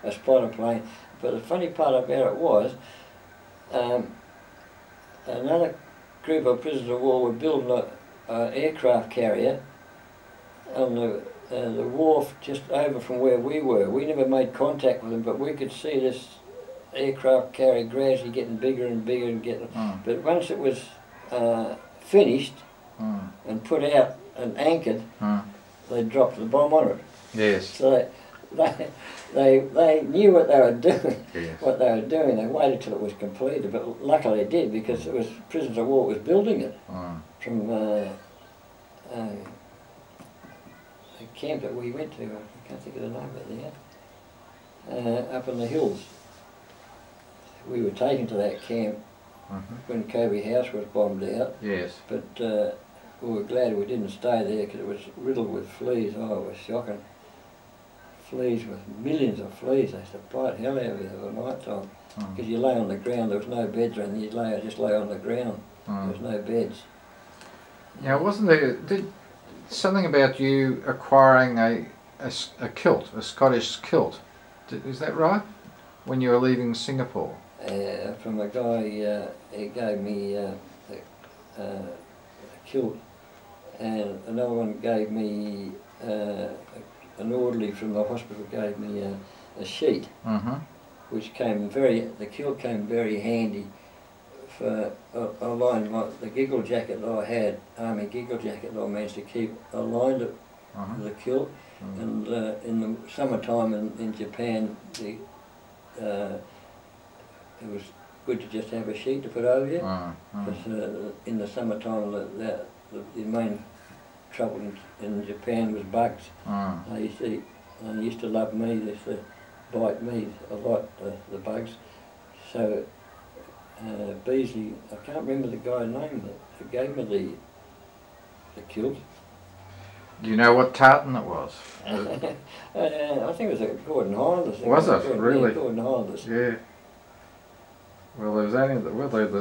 a spotter plane. But the funny part about it was, another group of prisoners of war were building an aircraft carrier on the wharf just over from where we were. We never made contact with them, but we could see this aircraft carrier gradually getting bigger and bigger and getting. But once it was finished and put out and anchored, they dropped the bomb on it. Yes. So they knew what they were doing. Yes. What they were doing. They waited till it was completed, but luckily it did, because it was prisoners of war was building it from the camp that we went to. I can't think of the name of it there. Up in the hills. We were taken to that camp when Kobe House was bombed out. Yes. But we were glad we didn't stay there, because it was riddled with fleas. Oh, it was shocking. Fleas, with millions of fleas. They used to bite hell out of you at night time. Because you lay on the ground, there was no beds or anything, you'd just lay on the ground. There was no beds. Now, wasn't there something about you acquiring a kilt, a Scottish kilt? Is that right? When you were leaving Singapore? From a guy, he gave me a kilt, and another one gave me, an orderly from the hospital gave me a sheet, which came the kilt came very handy for aligned the giggle jacket that I had, army giggle jacket that I managed to keep. I lined it with the kilt, and in the summertime in Japan, it was good to just have a sheet to put over you, because in the summertime the main trouble in Japan was bugs. They used to love me. They used to bite me a lot, the bugs. So Beasley, I can't remember the guy's name that gave me the kilt. Do you know what tartan it was? I think it was a Gordon Highlanders. Was it? Really? Yeah, Gordon Highlanders. Yeah. Well, there was only the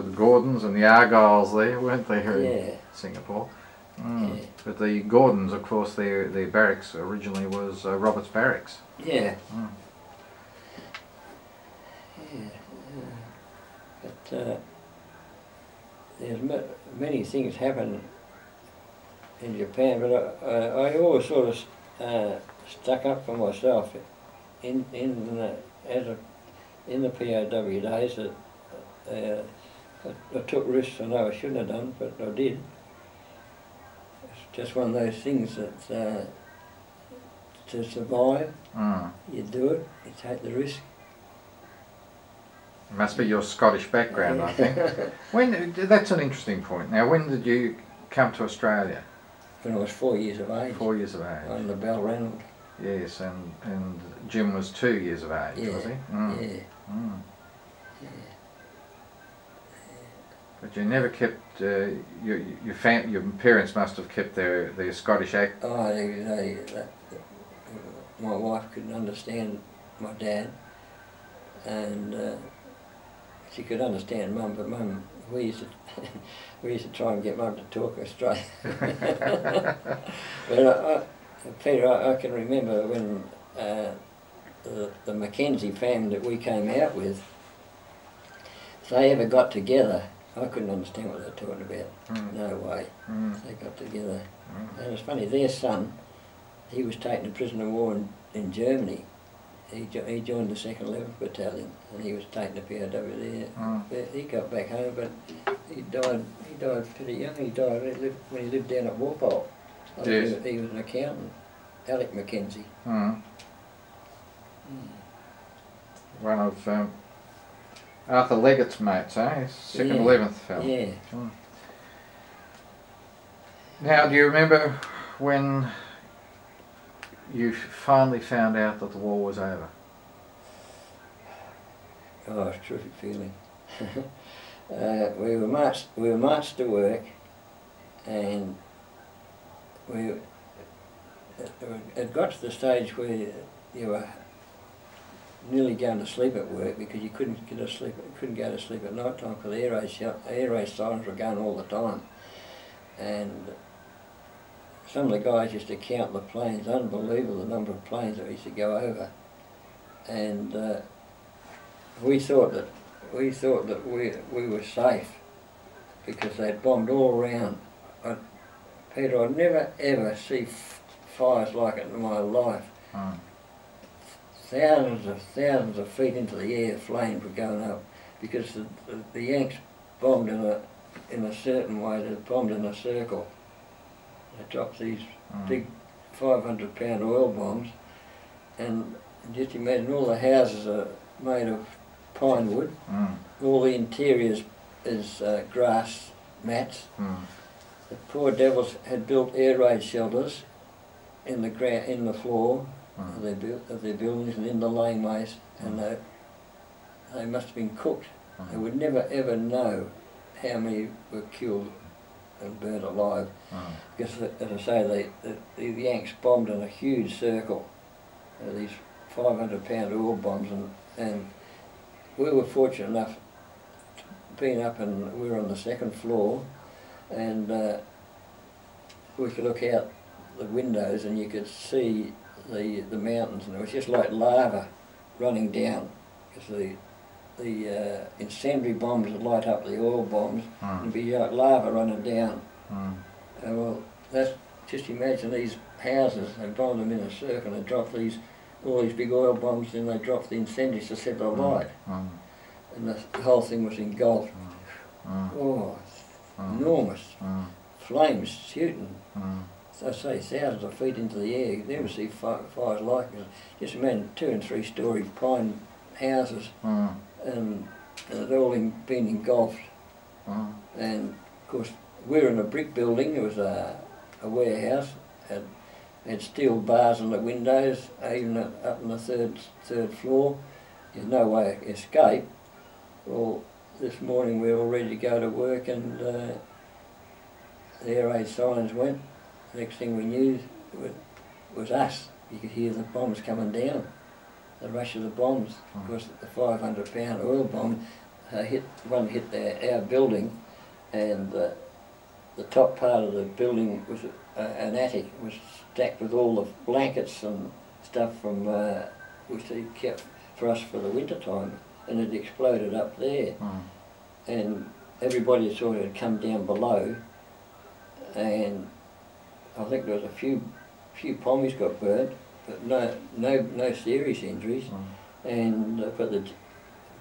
Gordons and the Argylls there, weren't they, here in Singapore? Yeah. But the Gordons, of course, their barracks originally was Roberts Barracks. Yeah. Yeah. But there's many things happen in Japan, but I always sort of stuck up for myself in the POW days. That I took risks I know I shouldn't have done, but I did. It's just one of those things that to survive, you do it, you take the risk. It must be your Scottish background, I think. That's an interesting point. Now, when did you come to Australia? When I was 4 years of age. 4 years of age. On the Balranald. Yes, and Jim was 2 years of age, was he? Yeah. Yeah. But you never kept, your parents must have kept their Scottish accent. Oh, my wife couldn't understand my dad, and she could understand Mum, but Mum, we used to try and get Mum to talk Australian. But Peter, I can remember when the Mackenzie family that we came out with, if they ever got together, I couldn't understand what they were talking about. No way. They got together. And it's funny, their son, he was taken to prisoner of war in Germany. He joined the 2nd 11th Battalion, and he was taken to POW there. But he got back home, but he died pretty young. He died when he lived down at Walpole. Yes. He was an accountant, Alec Mackenzie. One of Arthur Leggett's mates, eh? 2nd 11th fellow. Yeah. Now, do you remember when you finally found out that the war was over? Oh, it's a terrific feeling. We were marched to work, and it got to the stage where you were nearly going to sleep at work, because you couldn't go to sleep at night time, because the air raid sirens were going all the time, and some of the guys used to count the planes. Unbelievable the number of planes that used to go over, and we thought that we were safe because they'd bombed all around. Peter, I'd never ever see fires like it in my life. Thousands of feet into the air, flames were going up because the Yanks bombed in a certain way. They bombed in a circle. They dropped these big 500-pound oil bombs, and just imagine all the houses are made of pine wood. All the interiors is grass mats. The poor devils had built air raid shelters in the floor of their buildings and in the laneways, and they must have been cooked. They would never ever know how many were killed and burnt alive, because, as I say, the Yanks bombed in a huge circle, these 500-pound oil bombs, and we were fortunate enough being up, and we were on the second floor, and we could look out the windows and you could see the mountains, and it was just like lava running down, because the incendiary bombs would light up the oil bombs and it'd be like lava running down. And well, just imagine these houses, they bombed them in a circle and dropped all these big oil bombs, then they dropped the incendiaries to set the light. And the whole thing was engulfed. Oh, enormous. Flames shooting. So I say thousands of feet into the air. You never see fires like it. Just imagine 2- and 3-story pine houses, and they'd all been engulfed. And of course, we were in a brick building. It was a warehouse. Had steel bars on the windows, even up on the third floor. There's no way to escape. Well, this morning we were all ready to go to work, and the air raid sirens went. Next thing we knew, it was us. You could hear the bombs coming down, the rush of the bombs. Of course, the 500-pound oil bomb hit our building, and the top part of the building was an attic. It was stacked with all the blankets and stuff from which they kept for us for the winter time, and it exploded up there. And everybody sort of had come down below, and I think there was a few pommies got burnt, but no serious injuries. And but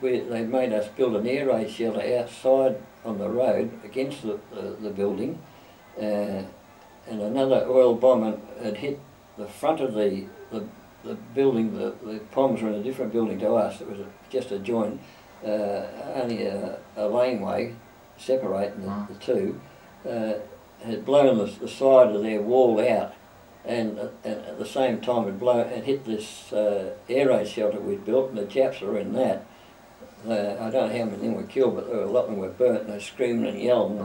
they made us build an air raid shelter outside on the road against the building, and another oil bomb had hit the front of the building. The bombs were in a different building to us. It was just a joint, only a laneway separating the two. Had blown the side of their wall out, and at the same time had hit this air raid shelter we'd built, and the Japs were in that. I don't know how many of them were killed, but a lot of them were burnt, and they were screaming and yelling.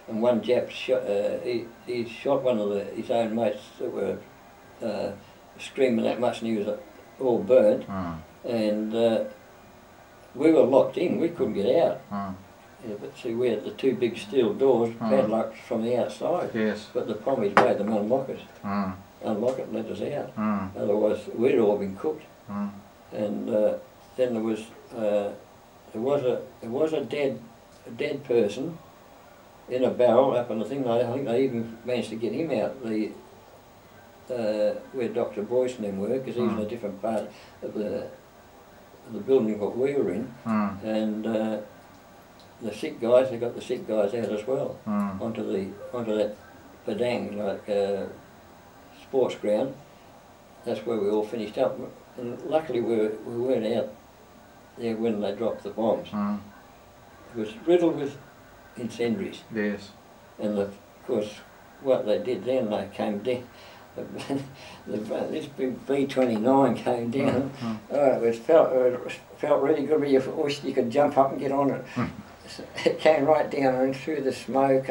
And one Jap he shot one of his own mates that were screaming that much, and he was all burnt. And we were locked in, we couldn't get out. Yeah, but see, we had the 2 big steel doors padlocked from the outside. But the pommies made them unlock it. Unlock it and let us out. Otherwise, we'd all been cooked. And then there was a dead person in a barrel up on the thing. I think they even managed to get him out. Where Dr. Boyce and them were, because he was in a different part of the building what we were in. And the sick guys, they got the sick guys out as well, onto that padang, like sports ground. That's where we all finished up. And luckily we weren't out there when they dropped the bombs. It was riddled with incendiaries. And of course, what they did then, they came down. This big B-29 came down. It felt really good, but you wished you could jump up and get on it. It came right down and through the smoke.